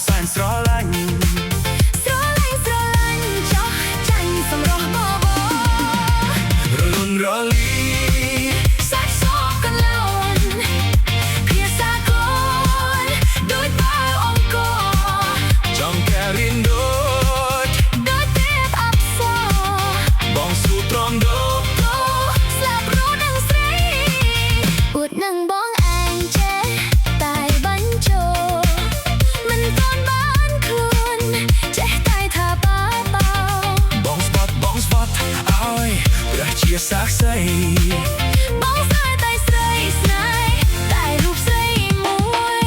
แสนស្រឡាញ់ស្រឡាញ់ស្រឡាញ់ចោះចាញ់សម្រស់បបរលូនរលីសាច់សកលូនភាសាខ្លួនដូចបើអង្គរចង់កែរៀនដូចទេពអប្សរបងស៊ូទ្រាំដូគោស្លាប់រស់នឹងស្រីអួតនឹងបងឯងចេះតែបញ្ចូលមិនទាន់បានខ្លួនចេះតែថាបាបោបងស្វត់ឲ្យព្រះជាសាក្សីបងស្នេហ៍តែស្រីស្នេហ៍តែរូបស្រីមួយ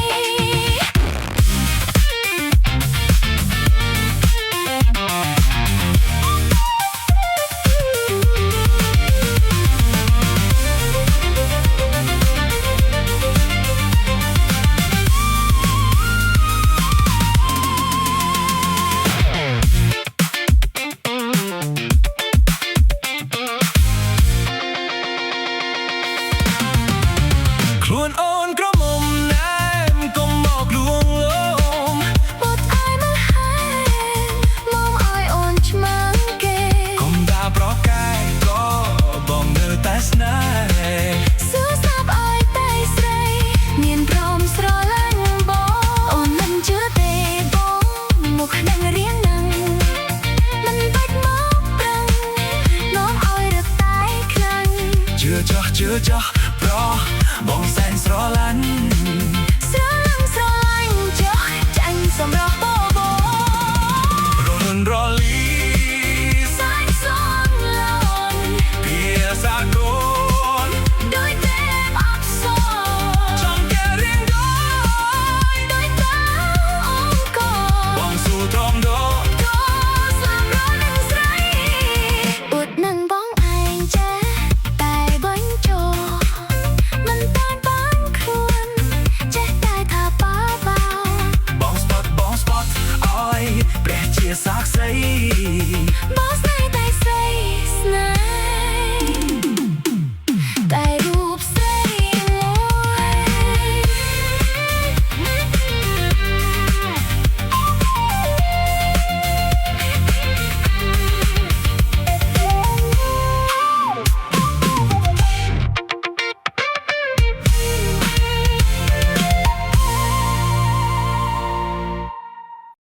ខ្លួនអូនក្រមុំណែមកុំមកលួងលោមមកអាយមកហែមកឲ្យអូនឆ្មាំងគេកុំដាប្រកែកក៏បងនៅតែស្នេហ៍សួរស្ដាប់ឲ្យតែស្រីមានព្រមស្រឡាញ់បងអូនមិនជឿទេបងមកនឹងរៀងនឹងមិនបាច់មកប្រឹងនាំឲ្យរឹកតែខ្លាំងជឿចោះប្របងសែនស្រឡាញ់ស្រ